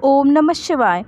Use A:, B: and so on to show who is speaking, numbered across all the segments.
A: ओम नमः शिवाय।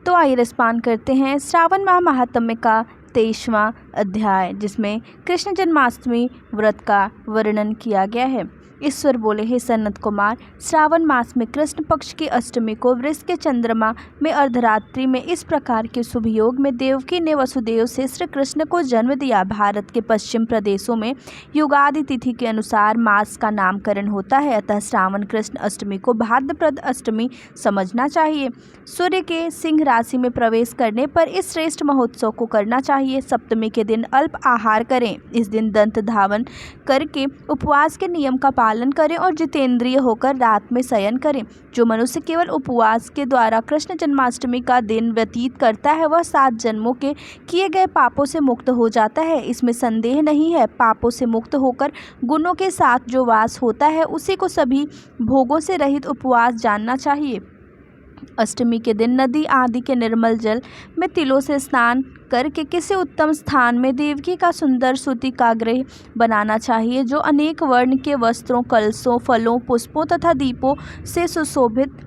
A: तो आइए रसपान करते हैं श्रावण माह महात्म्य का 23वां अध्याय, जिसमें कृष्ण जन्माष्टमी व्रत का वर्णन किया गया है। ईश्वर बोले, हे सनत कुमार, श्रावण मास में कृष्ण पक्ष की अष्टमी को वृष के चंद्रमा में अर्धरात्रि में इस प्रकार के शुभ योग में देवकी ने वसुदेव से श्री कृष्ण को जन्म दिया। भारत के पश्चिम प्रदेशों में युगादि तिथि के अनुसार मास का नामकरण होता है, अतः श्रावण कृष्ण अष्टमी को भाद्रपद अष्टमी समझना चाहिए। सूर्य के सिंह राशि में प्रवेश करने पर इस श्रेष्ठ महोत्सव को करना चाहिए। सप्तमी के दिन अल्प आहार करें। इस दिन दंत धावन करके उपवास के नियम का पालन करें और जितेंद्रिय होकर रात में शयन करें। जो मनुष्य केवल उपवास के द्वारा कृष्ण जन्माष्टमी का दिन व्यतीत करता है, वह 7 जन्मों के किए गए पापों से मुक्त हो जाता है, इसमें संदेह नहीं है। पापों से मुक्त होकर गुणों के साथ जो वास होता है, उसी को सभी भोगों से रहित उपवास जानना चाहिए। अष्टमी के दिन नदी आदि के निर्मल जल में तिलों से स्नान करके किसी उत्तम स्थान में देवकी का सुंदर सूती का गृह बनाना चाहिए, जो अनेक वर्ण के वस्त्रों, कलशों, फलों, पुष्पों तथा दीपों से सुशोभित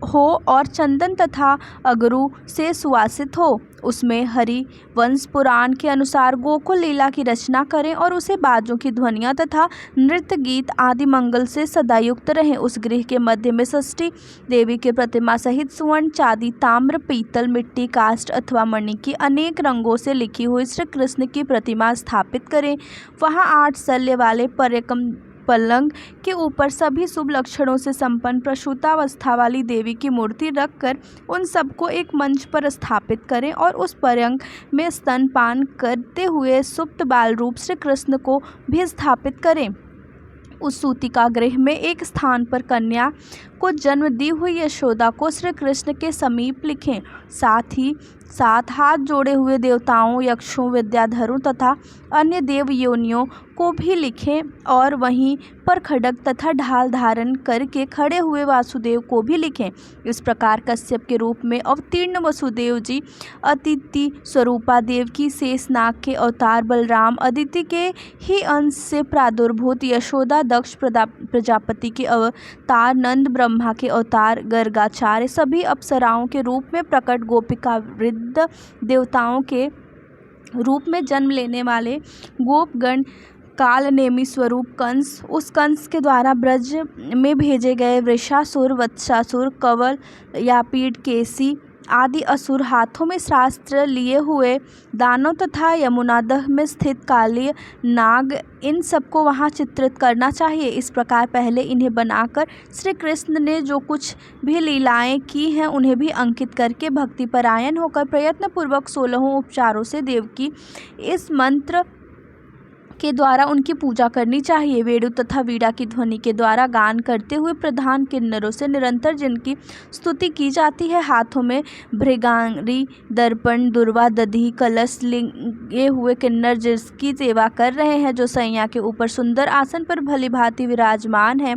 A: हो और चंदन तथा अगरू से सुवासित हो। उसमें हरि वंश पुराण के अनुसार गोकुल लीला की रचना करें और उसे बाजों की ध्वनियाँ तथा नृत्य गीत आदि मंगल से सदायुक्त रहें। उस गृह के मध्य में षष्ठी देवी के प्रतिमा सहित स्वर्ण, चांदी, ताम्र, पीतल, मिट्टी, काष्ठ अथवा मणि की अनेक रंगों से लिखी हुई श्री कृष्ण की प्रतिमा स्थापित करें। वहाँ 8 शल्य वाले पलंग के ऊपर सभी शुभ लक्षणों से संपन्न प्रसूतावस्था वाली देवी की मूर्ति रखकर उन सबको एक मंच पर स्थापित करें और उस पलंग में स्तनपान करते हुए सुप्त बाल रूप श्री कृष्ण को भी स्थापित करें। उस सूतिका गृह में एक स्थान पर कन्या को जन्म दी हुई यशोदा को श्री कृष्ण के समीप लिखें। साथ ही साथ हाथ जोड़े हुए देवताओं, यक्षों, विद्याधरों तथा अन्य देव योनियों को भी लिखें और वहीं पर खड्ग तथा ढाल धारण करके खड़े हुए वासुदेव को भी लिखें। इस प्रकार कश्यप के रूप में अवतीर्ण वसुदेव जी, अदिति स्वरूपा देवकी, शेषनाग के अवतार बलराम, अदिति के ही अंश से प्रादुर्भूत यशोदा, दक्ष प्रजापति के अवतार नंद, ब्रह्मा के अवतार गर्गाचार्य, सभी अप्सराओं के रूप में प्रकट गोपिका वृद्ध देवताओं के रूप में जन्म लेने वाले गोपगण, काल नेमी स्वरूप कंस, उस कंस के द्वारा ब्रज में भेजे गए वृषासुर, वत्सासुर, कवल, यापीड, केसी आदि असुर, हाथों में शास्त्र लिए हुए दानव तथा यमुनादह में स्थित काली नाग, इन सबको वहाँ चित्रित करना चाहिए। इस प्रकार पहले इन्हें बनाकर श्री कृष्ण ने जो कुछ भी लीलाएं की हैं, उन्हें भी अंकित करके भक्ति परायण होकर प्रयत्नपूर्वक 16 उपचारों से देवकी इस मंत्र के द्वारा उनकी पूजा करनी चाहिए। वेणु तथा वीणा की ध्वनि के द्वारा गान करते हुए प्रधान किन्नरों से निरंतर जिनकी स्तुति की जाती है, हाथों में भृंगारी, दर्पण, दुर्वा, दधी, कलश लिए हुए किन्नर जिसकी सेवा कर रहे हैं, जो सैया के ऊपर सुंदर आसन पर भली भांति विराजमान है,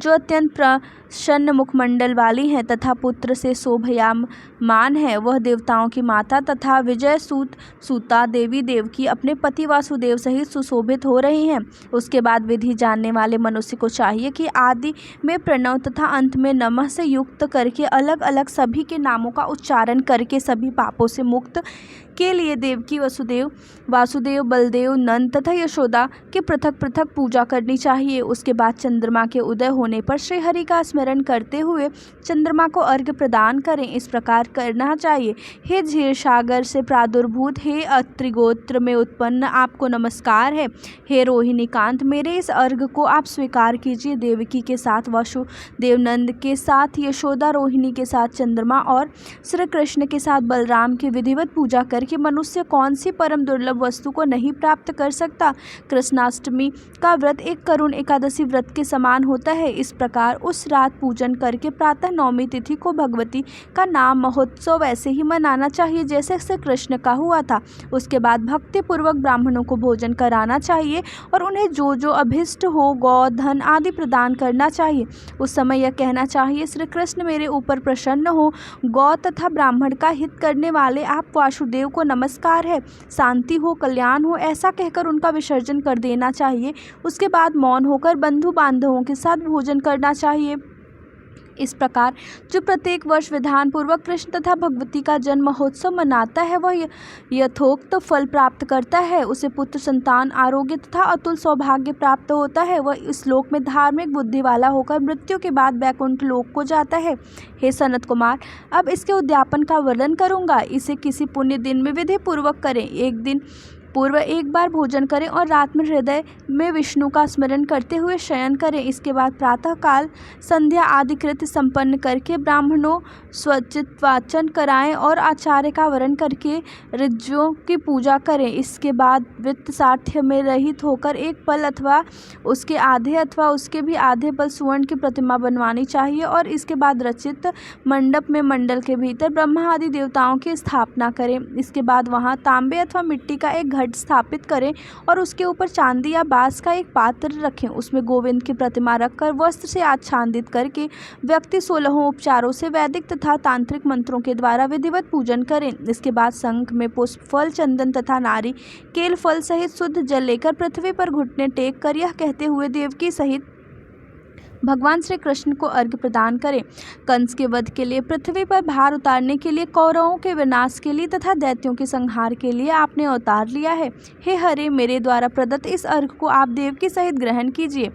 A: जो अत्यंत प्रसन्न मुखमंडल वाली हैं तथा पुत्र से शोभयामान है, वह देवताओं की माता तथा विजय सूता देवी देवकी अपने पति वासुदेव सहित सुशोभित हो रही हैं। उसके बाद विधि जानने वाले मनुष्य को चाहिए कि आदि में प्रणव तथा अंत में नमः से युक्त करके अलग अलग सभी के नामों का उच्चारण करके सभी पापों से मुक्त के लिए देवकी, वासुदेव, बलदेव, नंद तथा यशोदा की पृथक पृथक पूजा करनी चाहिए। उसके बाद चंद्रमा के उदय होने पर श्री हरि का स्मरण करते हुए चंद्रमा को अर्घ्य प्रदान करें। इस प्रकार करना चाहिए। हे क्षीर सागर से प्रादुर्भूत, हे अत्रिगोत्र में उत्पन्न, आपको नमस्कार है। हे रोहिणी कांत, मेरे इस अर्घ्य को आप स्वीकार कीजिए। देवकी के साथ वासुदेव, नंद के साथ यशोदा, रोहिणी के साथ चंद्रमा और श्री कृष्ण के साथ बलराम की विधिवत पूजा कर कि मनुष्य कौन सी परम दुर्लभ वस्तु को नहीं प्राप्त कर सकता। कृष्णाष्टमी का व्रत एक करुण एकादशी व्रत के समान होता है। इस प्रकार उस रात पूजन करके प्रातः नवमी तिथि को भगवती का नाम महोत्सव वैसे ही मनाना चाहिए जैसे श्री कृष्ण का हुआ था। उसके बाद भक्ति पूर्वक ब्राह्मणों को भोजन कराना चाहिए और उन्हें जो जो अभिष्ट हो, गौ, धन आदि प्रदान करना चाहिए। उस समय यह कहना चाहिए, श्री कृष्ण मेरे ऊपर प्रसन्न हो, गौ तथा ब्राह्मण का हित करने वाले आप वासुदेव को नमस्कार है, शांति हो, कल्याण हो, ऐसा कहकर उनका विसर्जन कर देना चाहिए। उसके बाद मौन होकर बंधु बांधवों के साथ भोजन करना चाहिए। इस प्रकार जो प्रत्येक वर्ष विधान पूर्वक कृष्ण तथा भगवती का जन्म महोत्सव मनाता है वह यथोक्त फल प्राप्त करता है। उसे पुत्र संतान आरोग्य तथा अतुल सौभाग्य प्राप्त होता है। वह इस लोक में धार्मिक बुद्धि वाला होकर मृत्यु के बाद वैकुंठ लोक को जाता है। हे सनत कुमार, अब इसके उद्यापन का वर्णन करूँगा। इसे किसी पुण्य दिन में विधि पूर्वक करें। एक दिन पूर्व एक बार भोजन करें और रात में हृदय में विष्णु का स्मरण करते हुए शयन करें। इसके बाद प्रातः काल संध्या आदि कृत्य संपन्न करके ब्राह्मणों स्वचित वाचन कराएं और आचार्य का वरण करके ऋजुओं की पूजा करें। इसके बाद वित्त साठ्य में रहित होकर एक पल अथवा उसके आधे अथवा उसके भी आधे पल सुवर्ण की प्रतिमा बनवानी चाहिए और इसके बाद रचित मंडप में मंडल के भीतर ब्रह्मा आदि देवताओं की स्थापना करें। इसके बाद वहां तांबे अथवा मिट्टी का एक घट स्थापित करें और उसके ऊपर चांदी या बांस का एक पात्र रखें। उसमें गोविंद की प्रतिमा रखकर वस्त्र से आच्छादित करके व्यक्ति 16 उपचारों से वैदिक तथा तांत्रिक मंत्रों के द्वारा विधिवत पूजन करें। इसके बाद शंख में पुष्प फल चंदन तथा नारी केल फल सहित शुद्ध जल लेकर पृथ्वी पर घुटने टेक कर यह कहते हुए देवकी सहित भगवान श्री कृष्ण को अर्घ्य प्रदान करें। कंस के वध के लिए, पृथ्वी पर भार उतारने के लिए, कौरवों के विनाश के लिए तथा दैत्यों के संहार के लिए आपने अवतार लिया है। हे हरे, मेरे द्वारा प्रदत्त इस अर्घ्य को आप देवकी सहित ग्रहण कीजिए।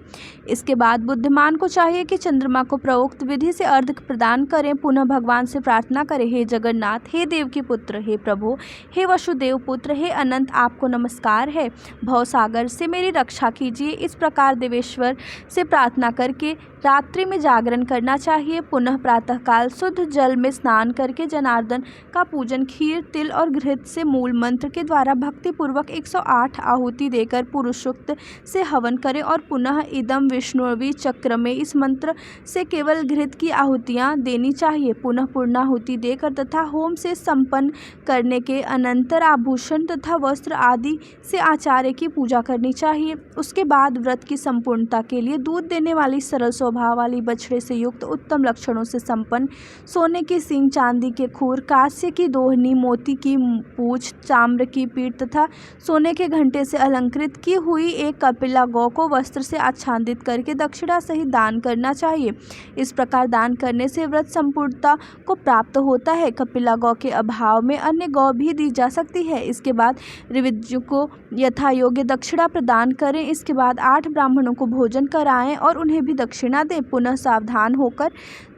A: इसके बाद बुद्धिमान को चाहिए कि चंद्रमा को प्रउक्त विधि से अर्घ्य प्रदान करें। पुनः भगवान से प्रार्थना करें, हे जगन्नाथ, हे देवकी पुत्र, हे प्रभु, हे वसुदेव पुत्र, हे अनंत, आपको नमस्कार है। भवसागर से मेरी रक्षा कीजिए। इस प्रकार देवेश्वर से प्रार्थना करके रात्रि में जागरण करना चाहिए। पुनः प्रातःकाल शुद्ध जल में स्नान करके जनार्दन का पूजन खीर, तिल और घृत से मूल मंत्र के द्वारा भक्ति पूर्वक 108 आहुति देकर पुरुषोक्त से हवन करें और पुनः इदम विष्णुवी चक्र में इस मंत्र से केवल घृत की आहुतियाँ देनी चाहिए। पुनः पूर्णाहुति देकर तथा होम से संपन्न करने के अनंतर आभूषण तथा वस्त्र आदि से आचार्य की पूजा करनी चाहिए। उसके बाद व्रत की संपूर्णता के लिए दूध देने वाली सरल स्वभाव वाली बछड़े से युक्त उत्तम लक्षणों से संपन्न सोने की सींग, चांदी के खूर, कांस्य की दोहनी, मोती की पूंछ, ताम्र की पीठ तथा सोने के घंटे से अलंकृत की हुई एक कपिला गौ को वस्त्र से आच्छादित करके दक्षिणा सहित दान करना चाहिए। इस प्रकार दान करने से व्रत संपूर्णता को प्राप्त होता है। कपिला गौ के अभाव में अन्य गौ भी दी जा सकती है। इसके बाद ऋजु को यथा योग्य दक्षिणा प्रदान करें। इसके बाद 8 ब्राह्मणों को भोजन कराएं और उन्हें भी दक्षिणा दें। पुनः सावधान होकर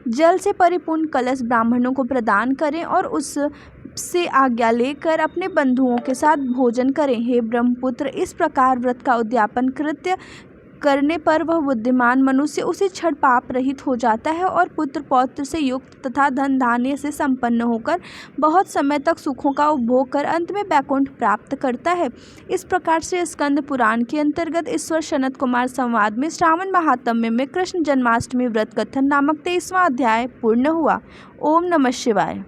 A: जल से परिपूर्ण कलश ब्राह्मणों को प्रदान करें और उससे आज्ञा लेकर अपने बंधुओं के साथ भोजन करें। हे ब्रह्मपुत्र, इस प्रकार व्रत का उद्यापन कृत्य करने पर वह बुद्धिमान मनुष्य उसी क्षण पाप रहित हो जाता है और पुत्र पौत्र से युक्त तथा धन धान्य से संपन्न होकर बहुत समय तक सुखों का उपभोग कर अंत में वैकुंठ प्राप्त करता है। इस प्रकार से स्कंद पुराण के अंतर्गत ईश्वर सनत कुमार संवाद में श्रावण महात्म्य में कृष्ण जन्माष्टमी व्रत कथन नामक 23वां अध्याय पूर्ण हुआ। ओम नमः शिवाय।